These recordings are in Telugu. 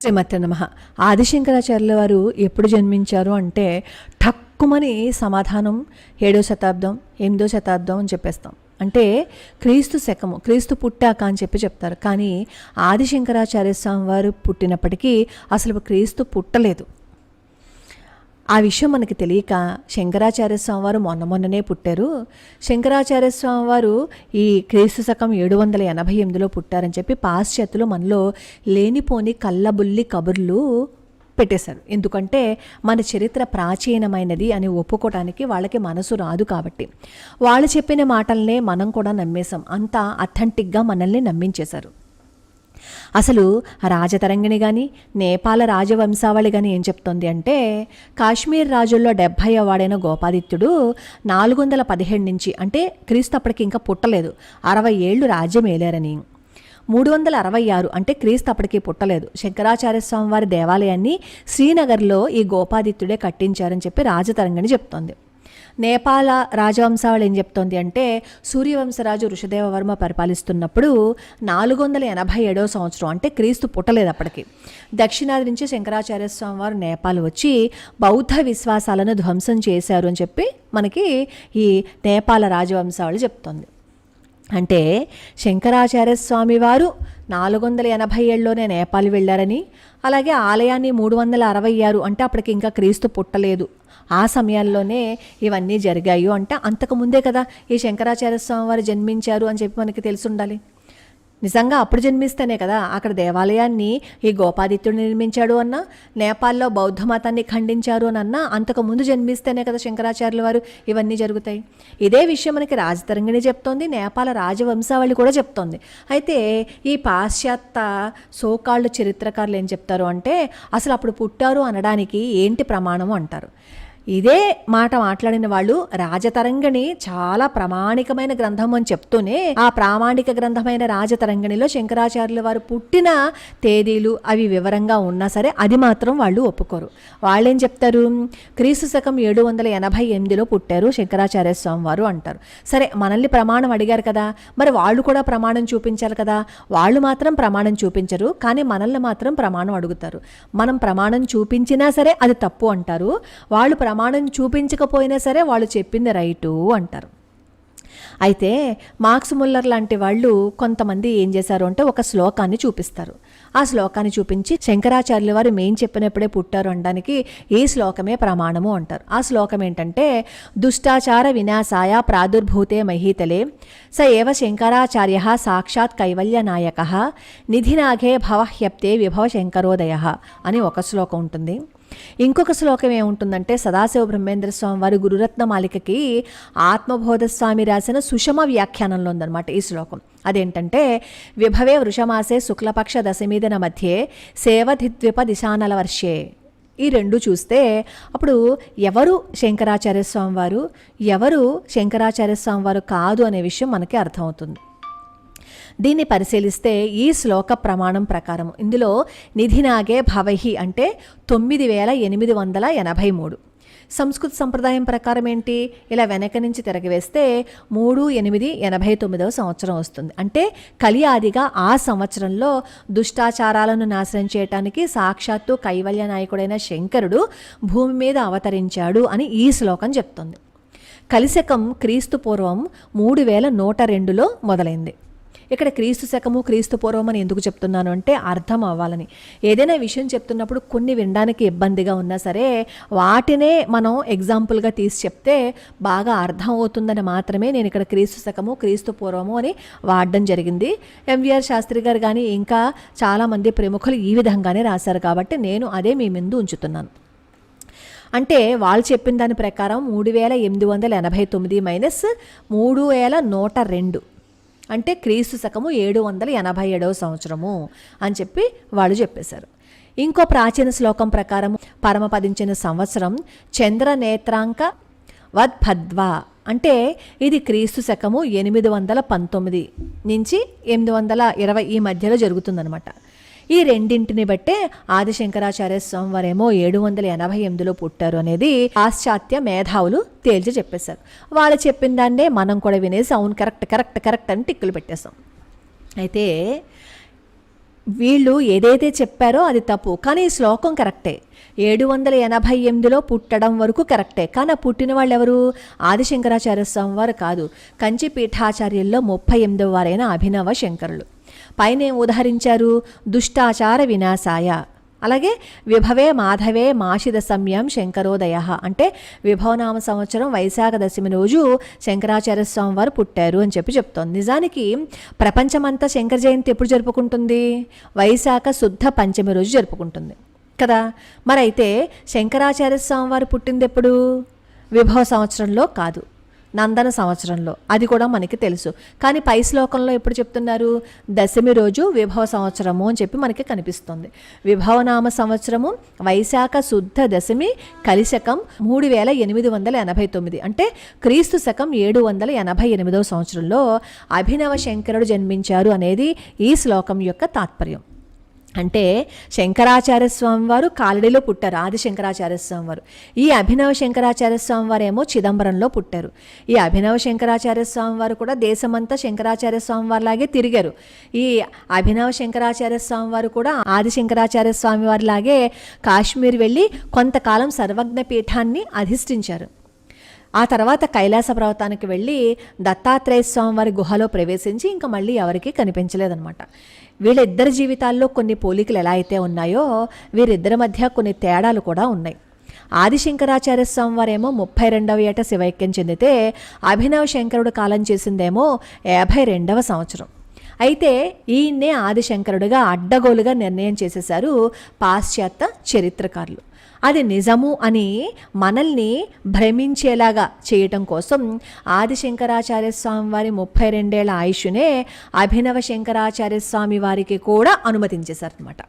శ్రీమతే నమః. ఆదిశంకరాచార్యుల వారు ఎప్పుడు జన్మించారు అంటే ఠక్కుమని సమాధానం 7వ శతాబ్దం 8వ శతాబ్దం అని చెప్పేస్తాం. అంటే క్రీస్తు శకము, క్రీస్తు పుట్టాక అని చెప్తారు. కానీ ఆదిశంకరాచార్య స్వామి వారు పుట్టినప్పటికీ అసలు క్రీస్తు పుట్టలేదు. ఆ విషయం మనకి తెలియక శంకరాచార్య స్వామి వారు మొన్ననే పుట్టారు. శంకరాచార్య స్వామి వారు ఈ క్రీస్తు శకం 788లో పుట్టారని చెప్పి పాశ్చాత్యులు మనలో లేనిపోని కళ్ళబుల్లి కబుర్లు పెట్టేశారు. ఎందుకంటే మన చరిత్ర ప్రాచీనమైనది అని ఒప్పుకోవడానికి వాళ్ళకి మనసు రాదు. కాబట్టి వాళ్ళు చెప్పిన మాటలనే మనం కూడా నమ్మేశాం. అంతా అథెంటిక్గా మనల్ని నమ్మించేశారు. అసలు రాజతరంగిణి కానీ నేపాల రాజవంశావళి కానీ ఏం చెప్తోంది అంటే కాశ్మీర్ రాజుల్లో 70వ వాడైన గోపాదిత్యుడు 417 నుంచి, అంటే క్రీస్తు అప్పటికి ఇంకా పుట్టలేదు, 60 ఏళ్ళు రాజ్యం ఏలారని, 366 అంటే క్రీస్తు అప్పటికి పుట్టలేదు, శంకరాచార్య స్వామి వారి దేవాలయాన్ని శ్రీనగర్లో ఈ గోపాదిత్యుడే కట్టించారని చెప్పి రాజతరంగిణి చెప్తోంది. నేపాల రాజవంశావళి ఏం చెప్తోంది అంటే సూర్యవంశరాజు ఋషదేవవర్మ పరిపాలిస్తున్నప్పుడు 487వ సంవత్సరం, అంటే క్రీస్తు పుట్టలేదు అప్పటికి, దక్షిణాది నుంచి శంకరాచార్య స్వామి వారు నేపాల్ వచ్చి బౌద్ధ విశ్వాసాలను ధ్వంసం చేశారు అని చెప్పి మనకి ఈ నేపాల రాజవంశావళి చెప్తోంది. అంటే శంకరాచార్య స్వామి వారు 487లోనే నేపాల్ వెళ్ళారని, అలాగే ఆలయాన్ని 366 అంటే అప్పటికి ఇంకా క్రీస్తు పుట్టలేదు, ఆ సమయాల్లోనే ఇవన్నీ జరిగాయి. అంటే అంతకుముందే కదా ఈ శంకరాచార్య స్వామి వారు జన్మించారు అని చెప్పి మనకి తెలిసి ఉండాలి. నిజంగా అప్పుడు జన్మిస్తేనే కదా అక్కడ దేవాలయాన్ని ఈ గోపాదిత్యుడు నిర్మించాడు అన్నా, నేపాల్లో బౌద్ధ మతాన్ని ఖండించారు అని అన్నా అంతకుముందు జన్మిస్తేనే కదా శంకరాచార్యుల వారు ఇవన్నీ జరుగుతాయి. ఇదే విషయం మనకి రాజతరంగిణి చెప్తోంది, నేపాల రాజవంశావళి కూడా చెప్తోంది. అయితే ఈ పాశ్చాత్య సోకాళ్ళు చరిత్రకారులు ఏం చెప్తారు అంటే అసలు అప్పుడు పుట్టారు అనడానికి ఏంటి ప్రమాణము అంటారు. ఇదే మాట మాట్లాడిన వాళ్ళు రాజతరంగిణి చాలా ప్రామాణికమైన గ్రంథం అని చెప్తూనే ఆ ప్రామాణిక గ్రంథమైన రాజతరంగిణిలో శంకరాచార్యుల వారు పుట్టిన తేదీలు అవి వివరంగా ఉన్నా సరే అది మాత్రం వాళ్ళు ఒప్పుకోరు. వాళ్ళేం చెప్తారు, క్రీస్తు శకం 788లో పుట్టారు శంకరాచార్య స్వామి వారు అంటారు. సరే, మనల్ని ప్రమాణం అడిగారు కదా, మరి వాళ్ళు కూడా ప్రమాణం చూపించాలి కదా. వాళ్ళు మాత్రం ప్రమాణం చూపించరు, కానీ మనల్ని మాత్రం ప్రమాణం అడుగుతారు. మనం ప్రమాణం చూపించినా సరే అది తప్పు అంటారు, వాళ్ళు ప్రమాణం చూపించకపోయినా సరే వాళ్ళు చెప్పింది రైటు అంటారు. అయితే మార్క్స్ ముల్లర్ లాంటి వాళ్ళు కొంతమంది ఏం చేశారు అంటే ఒక శ్లోకాన్ని చూపిస్తారు. ఆ శ్లోకాన్ని చూపించి శంకరాచార్యుల వారు మేం చెప్పినప్పుడే పుట్టారు అనడానికి ఈ శ్లోకమే ప్రమాణము అంటారు. ఆ శ్లోకం ఏంటంటే దుష్టాచార వినాశాయ ప్రాదుర్భూతే మహీతలే స ఏవ శంకరాచార్య సాక్షాత్ కైవల్యనాయక నిధినాఘే భవహ్యప్తే విభవ శంకరోదయ అని ఒక శ్లోకం ఉంటుంది. ఇంకొక శ్లోకం ఏముంటుందంటే సదాశివ బ్రహ్మేంద్ర స్వామి వారి గురురత్నమాలికకి ఆత్మబోధస్వామి రాసిన సుషమ వ్యాఖ్యానంలో ఉందన్నమాట ఈ శ్లోకం. అదేంటంటే విభవే వృషమాసే శుక్లపక్ష దశమీదన మధ్యే సేవధిద్విప దిశానల వర్షే. ఈ రెండు చూస్తే అప్పుడు ఎవరు శంకరాచార్య స్వామి వారు, ఎవరు శంకరాచార్య స్వామి వారు కాదు అనే విషయం మనకి అర్థమవుతుంది. దీన్ని పరిశీలిస్తే ఈ శ్లోక ప్రమాణం ప్రకారం ఇందులో నిధినాగే భవహి అంటే 9883. సంస్కృత సంప్రదాయం ప్రకారం ఏంటి, ఇలా వెనక నుంచి తిరగవేస్తే 3/8/89వ సంవత్సరం వస్తుంది. అంటే కలియాదిగా ఆ సంవత్సరంలో దుష్టాచారాలను నాశనం చేయటానికి సాక్షాత్తు కైవల్య నాయకుడైన శంకరుడు భూమి మీద అవతరించాడు అని ఈ శ్లోకం చెప్తుంది. కలిశకం క్రీస్తు పూర్వం 3102లో మొదలైంది. ఇక్కడ క్రీస్తు శకము క్రీస్తు పూర్వం అని ఎందుకు చెప్తున్నాను అంటే అర్థం అవ్వాలని. ఏదైనా విషయం చెప్తున్నప్పుడు కొన్ని వినడానికి ఇబ్బందిగా ఉన్నా సరే వాటినే మనం ఎగ్జాంపుల్గా తీసి చెప్తే బాగా అర్థం అవుతుందని మాత్రమే నేను ఇక్కడ క్రీస్తు శకము క్రీస్తు పూర్వము అని వాడడం జరిగింది. ఎంవిఆర్ శాస్త్రి గారు కానీ ఇంకా చాలామంది ప్రముఖులు ఈ విధంగానే రాశారు కాబట్టి నేను అదే మీ ముందు ఉంచుతున్నాను. అంటే వాళ్ళు చెప్పిన దాని ప్రకారం 3889 మైనస్ 3102 అంటే క్రీస్తు శకము 787వ సంవత్సరము అని చెప్పి వాళ్ళు చెప్పేశారు. ఇంకో ప్రాచీన శ్లోకం ప్రకారం పరమపదించిన సంవత్సరం చంద్రనేత్రాంక వద్భద్వా అంటే ఇది క్రీస్తు శకము 819 నుంచి 820 ఈ మధ్యలో జరుగుతుందనమాట. ఈ రెండింటిని బట్టే ఆదిశంకరాచార్య స్వామి వారేమో 788లో పుట్టారు అనేది పాశ్చాత్య మేధావులు తేల్చి చెప్పేశారు. వాళ్ళు చెప్పిన దాన్నే మనం కూడా వినేసి అవును కరెక్ట్ కరెక్ట్ కరెక్ట్ అని టిక్కులు పెట్టేశాం. అయితే వీళ్ళు ఏదైతే చెప్పారో అది తప్పు, కానీ ఈ శ్లోకం కరెక్టే. 788లో పుట్టడం వరకు కరెక్టే, కానీ ఆ పుట్టిన వాళ్ళు ఎవరు? ఆదిశంకరాచార్య స్వామి వారు కాదు, కంచి పీఠాచార్యుల్లో 38వ వారైన అభినవ శంకరులు. పైన ఏం ఉదహరించారు? దుష్టాచార వినాశాయ. అలాగే విభవే మాధవే మాషిద సమయం శంకరోదయ అంటే విభవనామ సంవత్సరం వైశాఖ దశమి రోజు శంకరాచార్య స్వామి వారు పుట్టారు అని చెప్తోంది. నిజానికి ప్రపంచమంతా శంకర జయంతి ఎప్పుడు జరుపుకుంటుంది? వైశాఖ శుద్ధ పంచమి రోజు జరుపుకుంటుంది కదా. మరైతే శంకరాచార్య స్వామి వారు పుట్టింది ఎప్పుడు? విభవ సంవత్సరంలో కాదు, నందన సంవత్సరంలో. అది కూడా మనకి తెలుసు. కానీ పై శ్లోకంలో ఎప్పుడు చెప్తున్నారు? దశమి రోజు విభవ సంవత్సరము అని చెప్పి మనకి కనిపిస్తుంది. విభవనామ సంవత్సరము వైశాఖ శుద్ధ దశమి కలిశకం 3889 అంటే క్రీస్తు శకం 788వ సంవత్సరంలో అభినవ శంకరుడు జన్మించారు అనేది ఈ శ్లోకం యొక్క తాత్పర్యం. అంటే శంకరాచార్య స్వామి వారు కాలడిలో పుట్టారు, ఆది శంకరాచార్య స్వామి వారు. ఈ అభినవ శంకరాచార్య స్వామి వారు ఏమో చిదంబరంలో పుట్టారు. ఈ అభినవ శంకరాచార్య స్వామి వారు కూడా దేశమంతా శంకరాచార్య స్వామి వారిలాగే తిరిగారు. ఈ అభినవ శంకరాచార్య స్వామి వారు కూడా ఆది శంకరాచార్య స్వామి వారిలాగే కాశ్మీర్ వెళ్ళి కొంతకాలం సర్వజ్ఞ పీఠాన్ని అధిష్ఠించారు. ఆ తర్వాత కైలాస పర్వతానికి వెళ్ళి దత్తాత్రేయ స్వామి వారి గుహలో ప్రవేశించి ఇంకా మళ్ళీ ఎవరికీ కనిపించలేదన్నమాట. వీళ్ళిద్దరి జీవితాల్లో కొన్ని పోలికలు ఎలా అయితే ఉన్నాయో వీరిద్దరి మధ్య కొన్ని తేడాలు కూడా ఉన్నాయి. ఆదిశంకరాచార్య స్వామి వారేమో 32వ ఏట శివైక్యం చెందితే అభినవ శంకరుడు కాలం చేసిందేమో 52వ సంవత్సరం. అయితే ఈయన్నే ఆదిశంకరుడుగా అడ్డగోలుగా నిర్ణయం చేసేశారు పాశ్చాత్య చరిత్రకారులు. అది నిజము అని మనల్ని భ్రమించేలాగా చేయటం కోసం ఆదిశంకరాచార్య స్వామి వారి 32 ఏళ్ల ఆయుష్నే అభినవ శంకరాచార్య స్వామి వారికి కూడా అనుమతించేశారనమాట.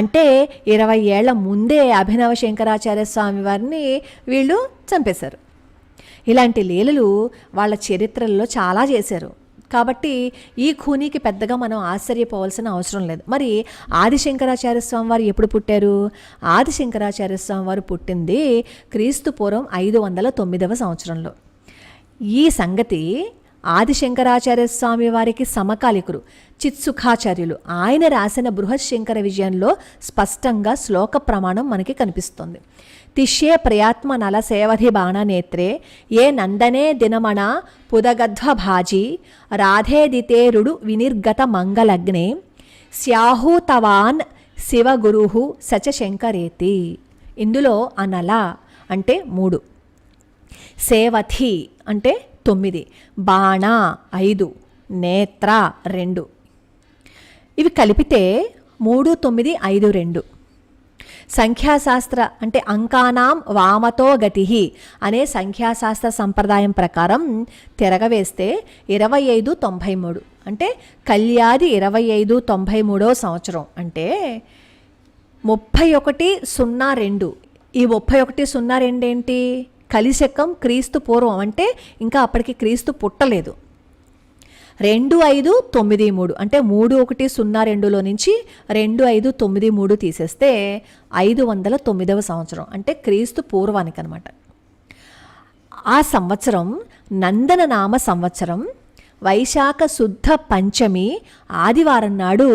అంటే 20 ఏళ్ల ముందే అభినవ శంకరాచార్య స్వామి వారిని వీళ్ళు చంపేశారు. ఇలాంటి లీలలు వాళ్ళ చరిత్రల్లో చాలా చేశారు. కాబట్టి ఈ ఖూనీకి పెద్దగా మనం ఆశ్చర్యపోవాల్సిన అవసరం లేదు. మరి ఆదిశంకరాచార్య స్వామి వారు ఎప్పుడు పుట్టారు? ఆదిశంకరాచార్య స్వామి వారు పుట్టింది క్రీస్తు పూర్వం 509వ సంవత్సరంలో. ఈ సంగతి ఆదిశంకరాచార్య స్వామి వారికి సమకాలికులు చిత్సుఖాచార్యులు ఆయన రాసిన బృహశంకర విజయంలో స్పష్టంగా శ్లోక ప్రమాణం మనకి కనిపిస్తుంది. తిష్యే ప్రయాత్మ నల సేవధి బాణనేత్రే ఏ నందనే దినమణ పుదగధ్వభాజీ రాధేదితేరుడు వినిర్గత మంగళగ్నే స్యాహూతవాన్ శివగురు సచ శంకరేతి. ఇందులో అనల అంటే 3, సేవథి అంటే 9, బాణ 5, నేత్ర 2. ఇవి కలిపితే 3, 9, 5, 2. సంఖ్యాశాస్త్ర అంటే అంకానాం వామతో గతి అనే సంఖ్యాశాస్త్ర సంప్రదాయం ప్రకారం తిరగవేస్తే 2593 అంటే కళ్యాది 2593వ సంవత్సరం అంటే 3102. ఈ 3102 ఏంటి? కలిశకం క్రీస్తు పూర్వం అంటే ఇంకా అప్పటికి క్రీస్తు పుట్టలేదు. 2593 అంటే 3102లో నుంచి 2593 తీసేస్తే 509వ సంవత్సరం అంటే క్రీస్తు పూర్వానికి అనమాట. ఆ సంవత్సరం నందన నామ సంవత్సరం వైశాఖ శుద్ధ పంచమి ఆదివారం నాడు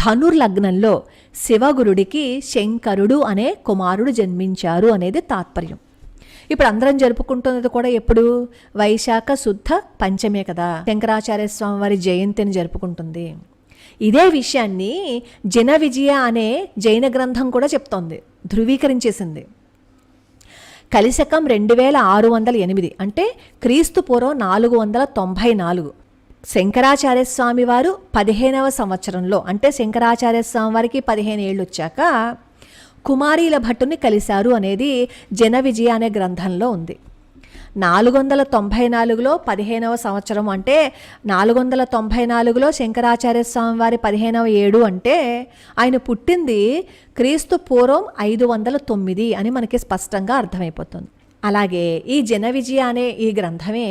ధనుర్లగ్నంలో శివగురుడికి శంకరుడు అనే కుమారుడు జన్మించారు అనేది తాత్పర్యం. ఇప్పుడు అందరం జరుపుకుంటున్నది కూడా ఎప్పుడు? వైశాఖ శుద్ధ పంచమే కదా. శంకరాచార్య స్వామి వారి జయంతిని జరుపుకుంటుంది. ఇదే విషయాన్ని జన విజయ అనే జైన గ్రంథం కూడా చెప్తోంది, ధృవీకరించేసింది. కలిశకం 2608 అంటే క్రీస్తు పూర్వం 494. శంకరాచార్య స్వామి వారు 15వ సంవత్సరంలో అంటే శంకరాచార్య స్వామి వారికి 15 ఏళ్ళు వచ్చాక కుమారీల భట్టుని కలిశారు అనేది జన విజయ అనే గ్రంథంలో ఉంది. 494లో 15వ సంవత్సరం అంటే 494లో శంకరాచార్య స్వామి వారి 15వ ఏడు అంటే ఆయన పుట్టింది క్రీస్తు పూర్వం 509 అని మనకి స్పష్టంగా అర్థమైపోతుంది. అలాగే ఈ జన విజయ అనే ఈ గ్రంథమే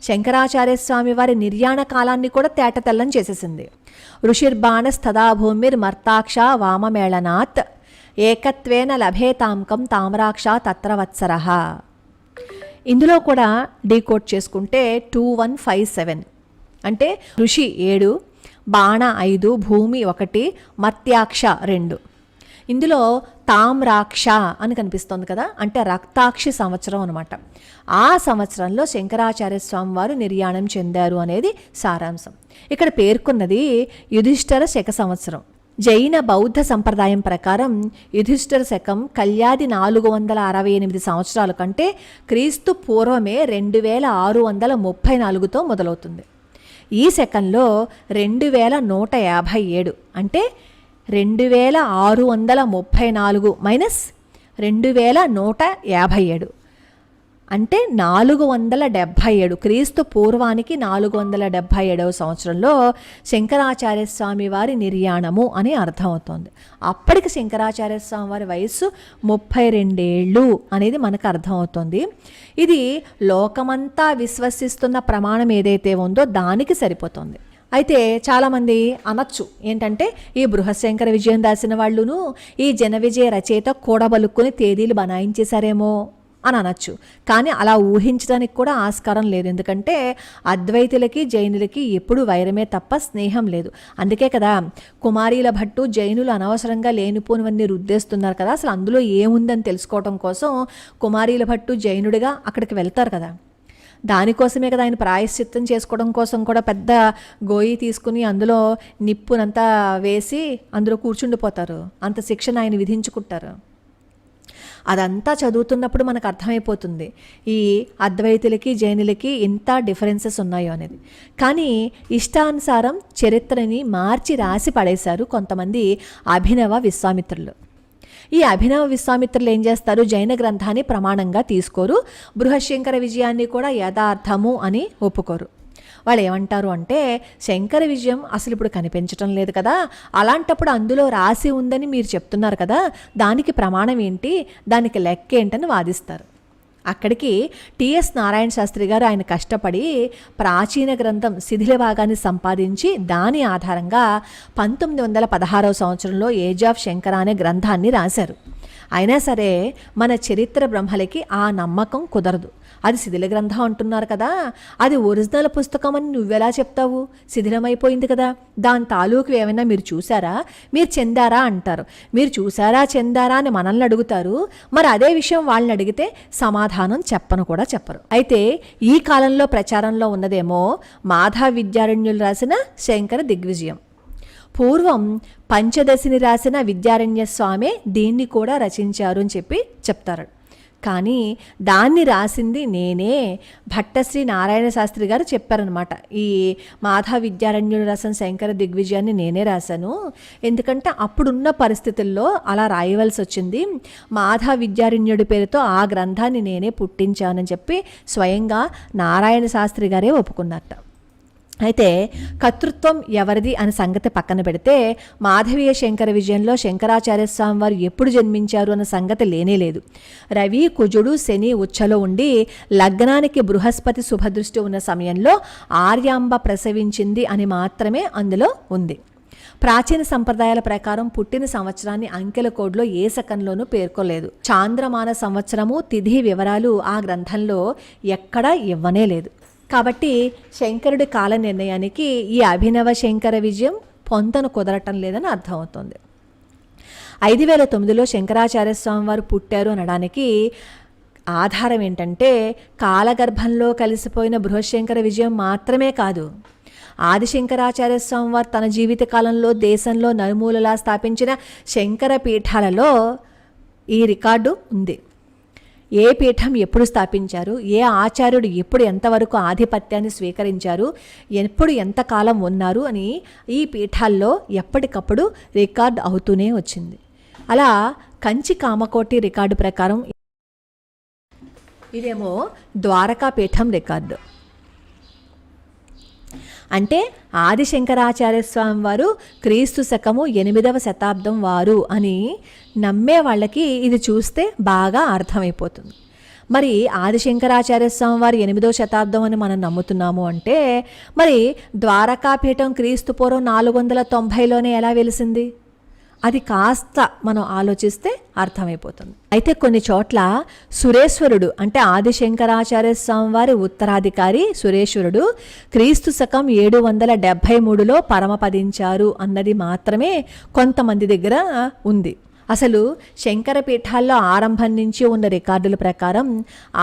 శంకరాచార్య స్వామి వారి నిర్యాణ కాలాన్ని కూడా తేటతెల్లం చేసేసింది. ఋషిర్బాణ స్థదా భూమిర్ మర్తాక్ష వామమేళనాత్ ఏకత్వేన లభేతాంకం తామ్రాక్ష తత్రవత్సరః. ఇందులో కూడా డీకోడ్ చేసుకుంటే 2157 అంటే ఋషి 7, బాణ 5, భూమి 1, మర్త్యాక్ష 2. ఇందులో తామ్రాక్ష అని కనిపిస్తుంది కదా, అంటే రక్తాక్షి సంవత్సరం అనమాట. ఆ సంవత్సరంలో శంకరాచార్య స్వామి వారు నిర్యాణం చెందారు అనేది సారాంశం. ఇక్కడ పేర్కొన్నది యుధిష్ఠిర శక సంవత్సరం. జైన బౌద్ధ సంప్రదాయం ప్రకారం యుధిష్ఠిర శకం కళ్యాది 468 సంవత్సరాల కంటే క్రీస్తు పూర్వమే 2634తో మొదలవుతుంది. ఈ శకంలో 2157 అంటే 2634 మైనస్ 2157 అంటే 477, క్రీస్తు పూర్వానికి 477వ సంవత్సరంలో శంకరాచార్య స్వామి వారి నిర్యాణము అని అర్థమవుతోంది. అప్పటికి శంకరాచార్య స్వామి వారి వయస్సు 32 ఏళ్ళు అనేది మనకు అర్థమవుతుంది. ఇది లోకమంతా విశ్వసిస్తున్న ప్రమాణం ఏదైతే ఉందో దానికి సరిపోతుంది. అయితే చాలామంది అనొచ్చు ఏంటంటే, ఈ బృహశంకర విజయం రాసిన వాళ్ళును ఈ జన విజయ రచయిత కూడబలుక్కుని తేదీలు బనాయించేశారేమో అని అనొచ్చు. కానీ అలా ఊహించడానికి కూడా ఆస్కారం లేదు. ఎందుకంటే అద్వైతులకి జైనులకి ఎప్పుడు వైరమే తప్ప స్నేహం లేదు. అందుకే కదా కుమారీల భట్టు జైనులు అనవసరంగా లేనిపోనివన్నీ రుద్దేస్తున్నారు కదా. అసలు అందులో ఏముందని తెలుసుకోవడం కోసం కుమారీల భట్టు జైనుడిగా అక్కడికి వెళ్తారు కదా. దానికోసమే కదా ఆయన ప్రాయశ్చిత్తం చేసుకోవడం కోసం కూడా పెద్ద గోయి తీసుకుని అందులో నిప్పునంతా వేసి అందులో కూర్చుండిపోతారు. అంత శిక్షణ ఆయన విధించుకుంటారు. అదంతా చదువుతున్నప్పుడు మనకు అర్థమైపోతుంది ఈ అద్వైతులకి జైనులకి ఎంత డిఫరెన్సెస్ ఉన్నాయో అనేది. కానీ ఇష్టానుసారం చరిత్రని మార్చి రాసి పడేశారు కొంతమంది అభినవ విశ్వామిత్రులు. ఈ అభినవ విశ్వామిత్రులు ఏం చేస్తారు, జైన గ్రంథాన్ని ప్రమాణంగా తీసుకోరు, బృహశంకర విజయాన్ని కూడా యథార్థము అని ఒప్పుకోరు. వాళ్ళు ఏమంటారు అంటే, శంకర విజయం అసలు ఇప్పుడు కనిపించటం లేదు కదా, అలాంటప్పుడు అందులో రాసి ఉందని మీరు చెప్తున్నారు కదా, దానికి ప్రమాణం ఏంటి, దానికి లెక్క ఏంటని వాదిస్తారు. అక్కడికి టిఎస్ నారాయణ శాస్త్రి గారు ఆయన కష్టపడి ప్రాచీన గ్రంథం శిథిల భాగాన్ని సంపాదించి దాని ఆధారంగా 1916వ సంవత్సరంలో ఏజ్ ఆఫ్ శంకర అనే గ్రంథాన్ని రాశారు. అయినా సరే మన చరిత్ర బ్రహ్మలకి ఆ నమ్మకం కుదరదు. అది శిథిల గ్రంథం అంటున్నారు కదా, అది ఒరిజినల్ పుస్తకం అని నువ్వెలా చెప్తావు, శిథిలమైపోయింది కదా, దాని తాలూకు ఏమైనా మీరు చూసారా, మీరు చెందారా అంటారు. మీరు చూసారా చెందారా అని మనల్ని అడుగుతారు, మరి అదే విషయం వాళ్ళని అడిగితే సమాధానం చెప్పను కూడా చెప్పరు. అయితే ఈ కాలంలో ప్రచారంలో ఉన్నదేమో మాధవ విద్యారణ్యులు రాసిన శంకర దిగ్విజయం. పూర్వం పంచదశిని రాసిన విద్యారణ్య స్వామి దీన్ని కూడా రచించారు అని చెప్తారు. కానీ దాన్ని రాసింది నేనే, భట్టశ్రీ నారాయణ శాస్త్రి గారు చెప్పారనమాట. ఈ మాధవ విద్యారణ్యుడు రాసిన శంకర దిగ్విజయాన్ని నేనే రాశాను, ఎందుకంటే అప్పుడున్న పరిస్థితుల్లో అలా రాయవలసి వచ్చింది, మాధవ విద్యారణ్యుడి పేరుతో ఆ గ్రంథాన్ని నేనే పుట్టించానని చెప్పి స్వయంగా నారాయణ శాస్త్రి గారే ఒప్పుకున్నట్ట. అయితే కర్తృత్వం ఎవరిది అనే సంగతి పక్కన పెడితే మాధవీయ శంకర విజయంలో శంకరాచార్య స్వామి వారు ఎప్పుడు జన్మించారు అన్న సంగతి లేనేలేదు. రవి కుజుడు శని ఉచ్చలో ఉండి లగ్నానికి బృహస్పతి శుభదృష్టి ఉన్న సమయంలో ఆర్యాంబ ప్రసవించింది అని మాత్రమే అందులో ఉంది. ప్రాచీన సంప్రదాయాల ప్రకారం పుట్టిన సంవత్సరాన్ని అంకెల కోడ్లో ఏ శకంలోనూ పేర్కోలేదు. చాంద్రమాన సంవత్సరము తిథి వివరాలు ఆ గ్రంథంలో ఎక్కడా ఇవ్వనే లేదు. కాబట్టి శంకరుడి కాల నిర్ణయానికి ఈ అభినవ శంకర విజయం పొంతన కుదరటం లేదని అర్థమవుతుంది. 5009లో శంకరాచార్య స్వామి వారు పుట్టారు అనడానికి ఆధారం ఏంటంటే, కాలగర్భంలో కలిసిపోయిన బృహశంకర విజయం మాత్రమే కాదు, ఆదిశంకరాచార్య స్వామి వారు తన జీవిత కాలంలో దేశంలో నలుమూలలా స్థాపించిన శంకర పీఠాలలో ఈ రికార్డు ఉంది. ఏ పీఠం ఎప్పుడు స్థాపించారు, ఏ ఆచార్యుడు ఎప్పుడు ఎంతవరకు ఆధిపత్యాన్ని స్వీకరించారు, ఎప్పుడు ఎంతకాలం ఉన్నారు అని ఈ పీఠాల్లో ఎప్పటికప్పుడు రికార్డు అవుతూనే వచ్చింది. అలా కంచి కామకోటి రికార్డు ప్రకారం ఇదేమో ద్వారకా పీఠం రికార్డు. అంటే ఆదిశంకరాచార్య స్వామి వారు క్రీస్తు శకము 8వ శతాబ్దం వారు అని నమ్మే వాళ్ళకి ఇది చూస్తే బాగా అర్థమైపోతుంది. మరి ఆదిశంకరాచార్య స్వామి వారు 8వ శతాబ్దం అని మనం నమ్ముతున్నాము అంటే, మరి ద్వారకాపీఠం క్రీస్తు పూర్వం 490లోనే ఎలా వెలిసింది? అది కాస్త మనం ఆలోచిస్తే అర్థమైపోతుంది. అయితే కొన్ని చోట్ల సురేశ్వరుడు అంటే ఆదిశంకరాచార్య స్వామి వారి ఉత్తరాధికారి సురేశ్వరుడు క్రీస్తు శకం 773లో పరమపదించారు అన్నది మాత్రమే కొంతమంది దగ్గర ఉంది. అసలు శంకర పీఠాల్లో ఆరంభం నుంచి ఉన్న రికార్డుల ప్రకారం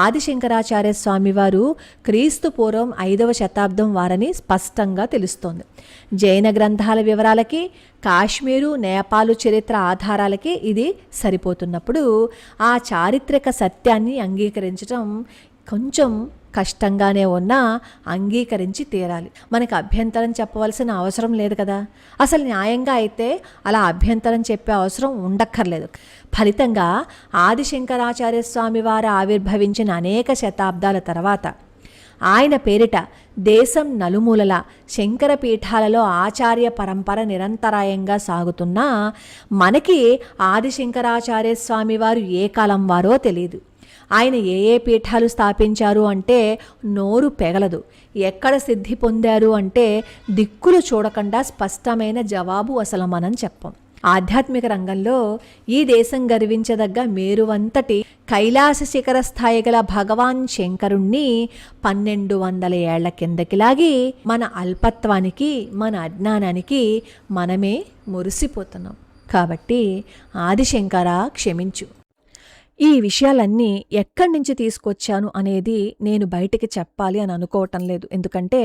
ఆదిశంకరాచార్య స్వామివారు క్రీస్తు పూర్వం 5వ శతాబ్దం వారని స్పష్టంగా తెలుస్తోంది. జైన గ్రంథాల వివరాలకి, కాశ్మీరు నేపాలు చరిత్ర ఆధారాలకి ఇది సరిపోతున్నప్పుడు ఆ చారిత్రక సత్యాన్ని అంగీకరించడం కొంచెం కష్టంగానే ఉన్నా అంగీకరించి తీరాలి. మనకు అభ్యంతరం చెప్పవలసిన అవసరం లేదు కదా. అసలు న్యాయంగా అయితే అలా అభ్యంతరం చెప్పే అవసరం ఉండక్కర్లేదు. ఫలితంగా ఆదిశంకరాచార్య స్వామి వారు ఆవిర్భవించిన అనేక శతాబ్దాల తర్వాత ఆయన పేరిట దేశం నలుమూలల శంకర పీఠాలలో ఆచార్య పరంపర నిరంతరాయంగా సాగుతున్నా మనకి ఆదిశంకరాచార్య స్వామి వారు ఏ కాలం వారో తెలియదు. ఆయన ఏ పీఠాలు స్థాపించారు అంటే నోరు పెగలదు. ఎక్కడ సిద్ధి పొందారు అంటే దిక్కులు చూడకుండా స్పష్టమైన జవాబు అసలు మనం చెప్పం. ఆధ్యాత్మిక రంగంలో ఈ దేశం గర్వించదగ్గ మేరువంతటి కైలాస శిఖర స్థాయి గల భగవాన్ శంకరుణ్ణి 1200 ఏళ్ల కిందకి లాగి మన అల్పత్వానికి, మన అజ్ఞానానికి మనమే మురిసిపోతున్నాం. కాబట్టి ఆదిశంకర క్షమించు. ఈ విషయాలన్నీ ఎక్కడి నుంచి తీసుకొచ్చాను అనేది నేను బయటికి చెప్పాలి అని అనుకోవటం లేదు. ఎందుకంటే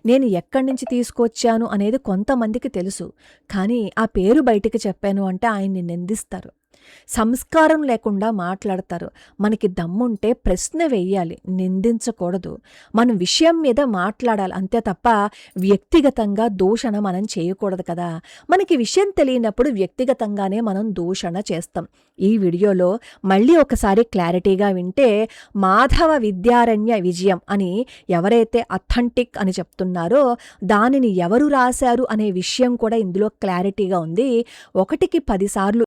నేను ఎక్కడి నుంచి తీసుకొచ్చాను అనేది కొంతమందికి తెలుసు. కానీ ఆ పేరు బయటికి చెప్పాను అంటే ఆయన్ని నిందిస్తారు, సంస్కారం లేకుండా మాట్లాడతారు. మనకి దమ్ముంటే ప్రశ్న వేయాలి, నిందించకూడదు. మనం విషయం మీద మాట్లాడాలి అంతే తప్ప వ్యక్తిగతంగా దూషణ మనం చేయకూడదు కదా. మనకి విషయం తెలియనప్పుడు వ్యక్తిగతంగానే మనం దూషణ చేస్తాం. ఈ వీడియోలో మళ్ళీ ఒకసారి క్లారిటీగా వింటే మాధవ విద్యారణ్య విజయం అని ఎవరైతే అథెంటిక్ అని చెప్తున్నారో దానిని ఎవరు రాశారు అనే విషయం కూడా ఇందులో క్లారిటీగా ఉంది. 1కి 10 సార్లు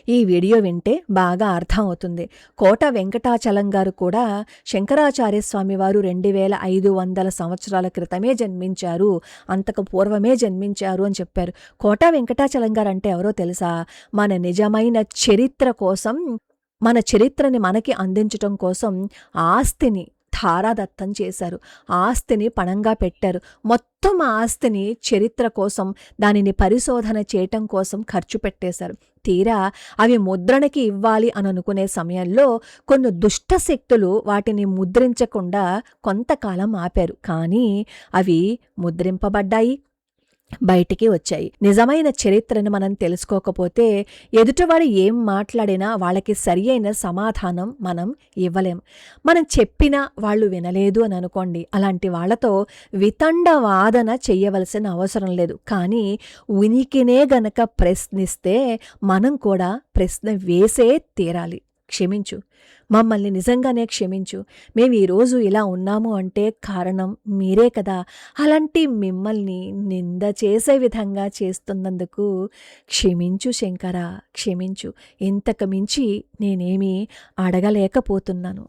ఈ వీడియో వింటే బాగా అర్థం అవుతుంది. కోట వెంకటాచలం గారు కూడా శంకరాచార్య స్వామి వారు 2500 సంవత్సరాల క్రితమే జన్మించారు, అంతకు పూర్వమే జన్మించారు అని చెప్పారు. కోట వెంకటాచలం గారు అంటే ఎవరో తెలుసా? మన నిజమైన చరిత్ర కోసం, మన చరిత్రని మనకి అందించటం కోసం ఆస్తిని ధారాదత్తం చేశారు, ఆస్తిని పణంగా పెట్టారు. మొత్తం ఆస్తిని చరిత్ర కోసం, దానిని పరిశోధన చేయటం కోసం ఖర్చు పెట్టేశారు. తీరా అవి ముద్రణకి ఇవ్వాలి అని అనుకునే సమయంలో కొన్ని దుష్ట శక్తులు వాటిని ముద్రించకుండా కొంతకాలం ఆపారు. కానీ అవి ముద్రింపబడ్డాయి, బయటికి వచ్చాయి. నిజమైన చరిత్రను మనం తెలుసుకోకపోతే ఎదుటివాడు ఏం మాట్లాడినా వాళ్ళకి సరి అయిన సమాధానం మనం ఇవ్వలేం. మనం చెప్పినా వాళ్ళు వినలేదు అని అనుకోండి, అలాంటి వాళ్ళతో వితండ వాదన చెయ్యవలసిన అవసరం లేదు. కానీ ఉనికినే గనక ప్రశ్నిస్తే మనం కూడా ప్రశ్న వేసే తీరాలి. క్షమించు, మమ్మల్ని నిజంగానే క్షమించు. మేము ఈరోజు ఇలా ఉన్నాము అంటే కారణం మీరే కదా. అలాంటి మిమ్మల్ని నింద చేసే విధంగా చేస్తున్నందుకు క్షమించు శంకర, క్షమించు. ఇంతకు మించి నేనేమీ అడగలేకపోతున్నాను.